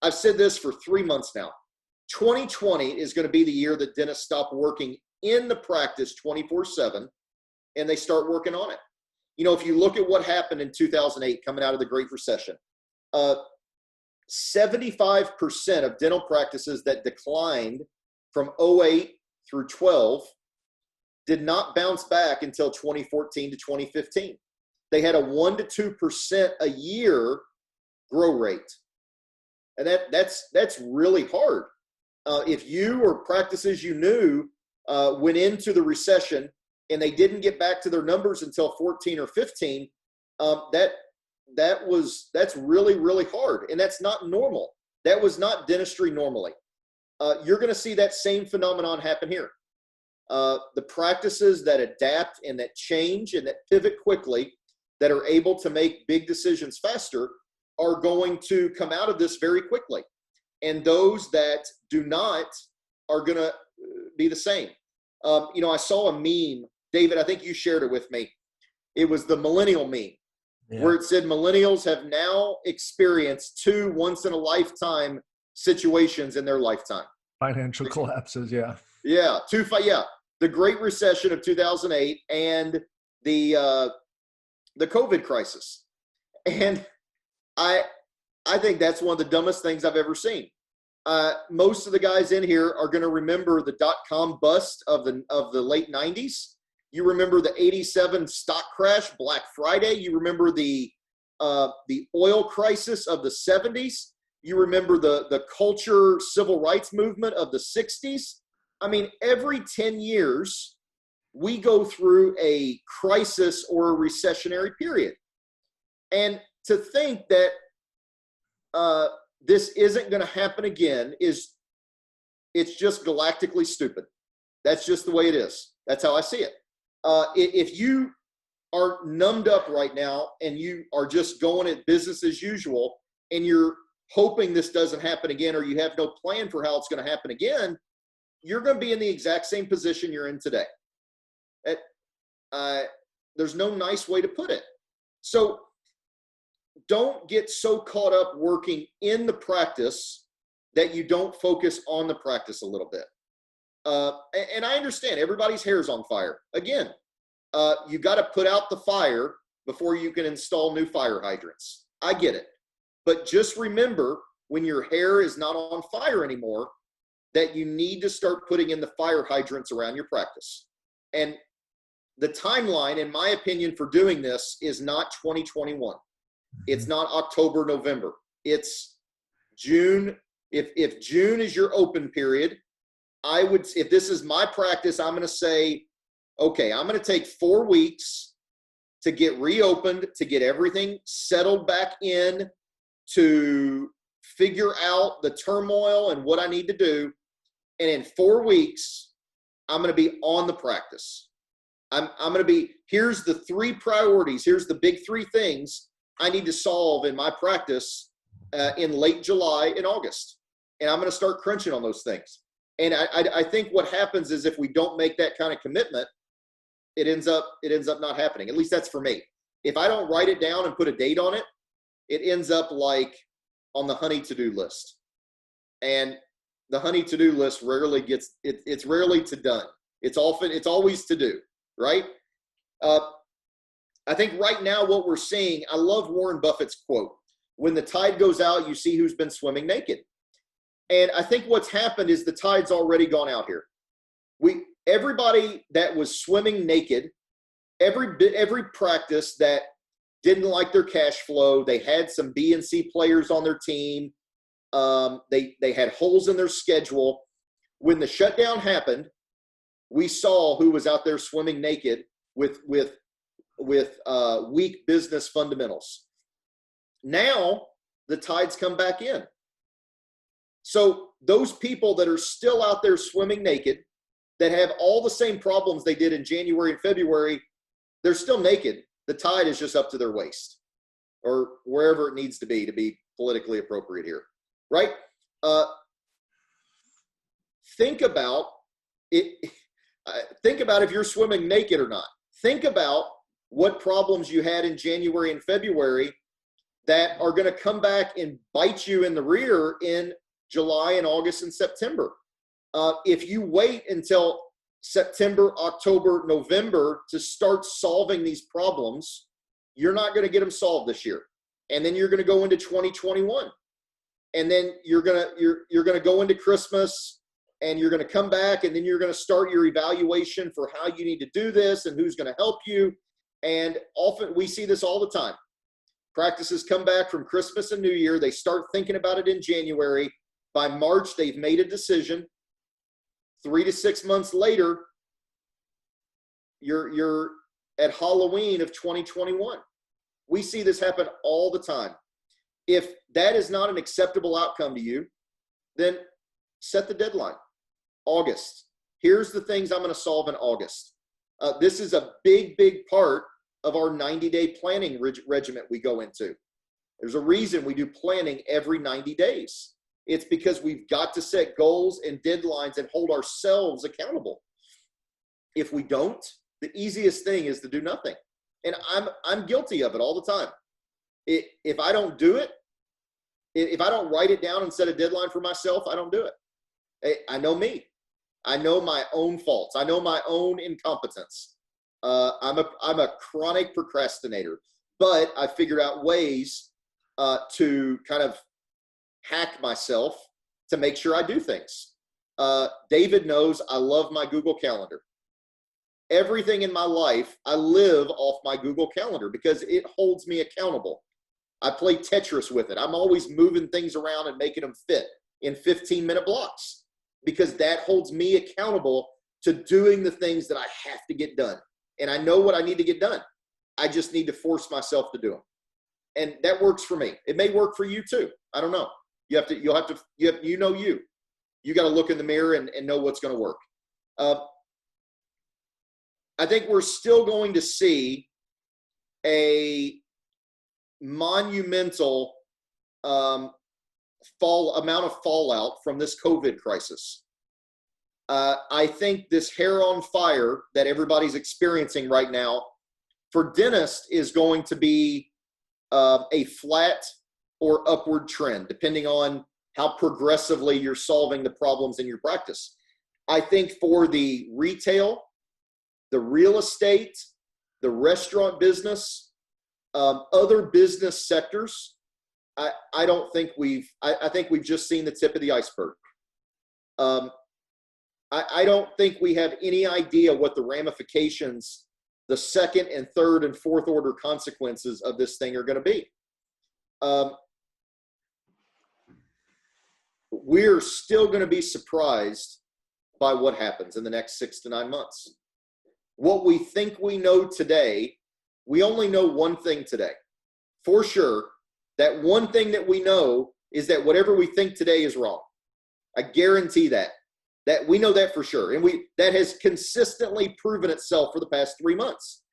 I've said this for 3 months now. 2020 is going to be the year that dentists stop working in the practice 24/7 and they start working on it. You know, if you look at what happened in 2008 coming out of the Great Recession, 75% of dental practices that declined from '08 through 12 did not bounce back until 2014 to 2015. They had a 1 to 2% a year grow rate. And that's really hard. If you or practices you knew went into the recession and they didn't get back to their numbers until 14 or 15, that's really, really hard. And that's not normal. That was not dentistry normally. You're going to see that same phenomenon happen here. The practices that adapt and that change and that pivot quickly, that are able to make big decisions faster, are going to come out of this very quickly. And those that do not are going to be the same. You know, I saw a meme, David, I think you shared it with me. It was the millennial meme, where it said millennials have now experienced 2 once-in-a-lifetime situations in their lifetime. Financial collapses, yeah. Yeah, the Great Recession of 2008 and the COVID crisis. And I think that's one of the dumbest things I've ever seen. Most of the guys in here are going to remember the dot-com bust of the late 90s. You remember the 87 stock crash, Black Friday. You remember the oil crisis of the 70s. You remember the culture civil rights movement of the 60s. I mean, every 10 years, we go through a crisis or a recessionary period. And to think that this isn't going to happen again it's just galactically stupid. That's just the way it is. That's how I see it. If you are numbed up right now and you are just going at business as usual and you're hoping this doesn't happen again, or you have no plan for how it's going to happen again, you're going to be in the exact same position you're in today. There's no nice way to put it. So don't get so caught up working in the practice that you don't focus on the practice a little bit. And I understand everybody's hair is on fire. Again, you got to put out the fire before you can install new fire hydrants. I get it. But just remember, when your hair is not on fire anymore, that you need to start putting in the fire hydrants around your practice. And the timeline, in my opinion, for doing this is not 2021. It's not October, November. It's June. If June is your open period, if this is my practice, I'm going to say, okay, I'm going to take 4 weeks to get reopened, to get everything settled back in, to figure out the turmoil and what I need to do. And in 4 weeks, I'm going to be on the practice. I'm going to be, here's the 3 priorities. Here's the big 3 things I need to solve in my practice in late July and August. And I'm going to start crunching on those things. And I think what happens is if we don't make that kind of commitment, it ends up not happening. At least that's for me. If I don't write it down and put a date on it, it ends up like on the honey to-do list. And the honey to-do list rarely gets, it's rarely to done. It's always to do, right? I think right now what we're seeing, I love Warren Buffett's quote, when the tide goes out, you see who's been swimming naked. And I think what's happened is the tide's already gone out here. Everybody that was swimming naked, every practice that didn't like their cash flow, they had some B and C players on their team, they had holes in their schedule. When the shutdown happened, we saw who was out there swimming naked with weak business fundamentals. Now the tide's come back in. So those people that are still out there swimming naked, that have all the same problems they did in January and February, they're still naked. The tide is just up to their waist, or wherever it needs to be politically appropriate here, right? Think about it. Think about if you're swimming naked or not. Think about what problems you had in January and February that are going to come back and bite you in the rear in July and August and September. If you wait until September, October, November to start solving these problems, you're not going to get them solved this year. And then you're going to go into 2021. And then you're going to go into Christmas, and you're going to come back, and then you're going to start your evaluation for how you need to do this and who's going to help you. And often we see this all the time. Practices come back from Christmas and New Year. They start thinking about it in January. By March, they've made a decision. 3 to 6 months later, you're at Halloween of 2021. We see this happen all the time. If that is not an acceptable outcome to you, then set the deadline. August. Here's the things I'm going to solve in August. This is a big, big part of our 90-day planning regiment we go into. There's a reason we do planning every 90 days. It's because we've got to set goals and deadlines and hold ourselves accountable. If we don't, the easiest thing is to do nothing. And I'm guilty of it all the time. If I don't do it, if I don't write it down and set a deadline for myself, I don't do it. I know me. I know my own faults. I know my own incompetence. I'm a chronic procrastinator, but I figured out ways to kind of hack myself to make sure I do things. David knows I love my Google Calendar. Everything in my life, I live off my Google Calendar because it holds me accountable. I play Tetris with it. I'm always moving things around and making them fit in 15-minute blocks because that holds me accountable to doing the things that I have to get done. And I know what I need to get done. I just need to force myself to do them. And that works for me. It may work for you too. I don't know. You got to look in the mirror and know what's going to work. I think we're still going to see a monumental amount of fallout from this COVID crisis. I think this hair on fire that everybody's experiencing right now for dentists is going to be a flat or upward trend, depending on how progressively you're solving the problems in your practice. I think for the retail, the real estate, the restaurant business, other business sectors, I think we've just seen the tip of the iceberg. I don't think we have any idea what the ramifications, the second and third and fourth order consequences of this thing are going to be. We're still going to be surprised by what happens in the next 6 to 9 months. What we think we know today, we only know one thing today. For sure, that one thing that we know is that whatever we think today is wrong. I guarantee that we know that for sure. And that has consistently proven itself for the past 3 months.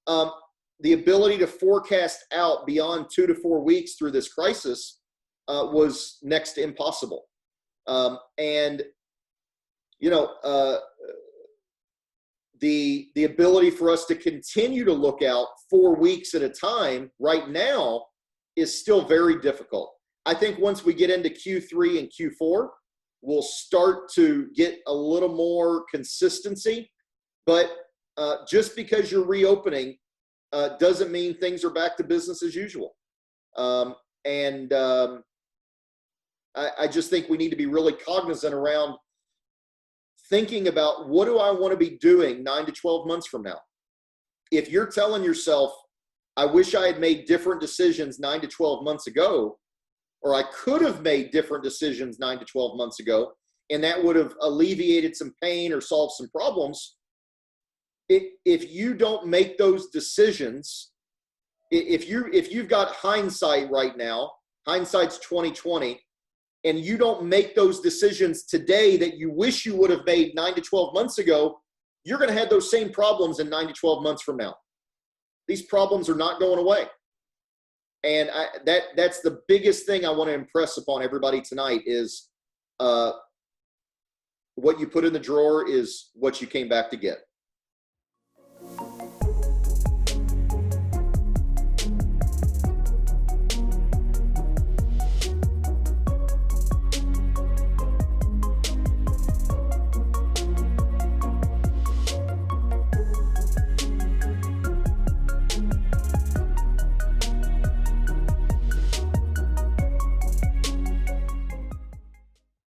The ability to forecast out beyond 2 to 4 weeks through this crisis was next to impossible. The ability for us to continue to look out 4 weeks at a time right now is still very difficult. I think once we get into Q3 and Q4, we'll start to get a little more consistency. But just because you're reopening doesn't mean things are back to business as usual. I just think we need to be really cognizant around thinking about what do I want to be doing 9 to 12 months from now. If you're telling yourself, I wish I had made different decisions 9 to 12 months ago, or I could have made different decisions 9 to 12 months ago, and that would have alleviated some pain or solved some problems. If you don't make those decisions, if you've got hindsight right now, hindsight's 20/20, and you don't make those decisions today that you wish you would have made 9 to 12 months ago, you're going to have those same problems in 9 to 12 months from now. These problems are not going away. And that's the biggest thing I want to impress upon everybody tonight is what you put in the drawer is what you came back to get.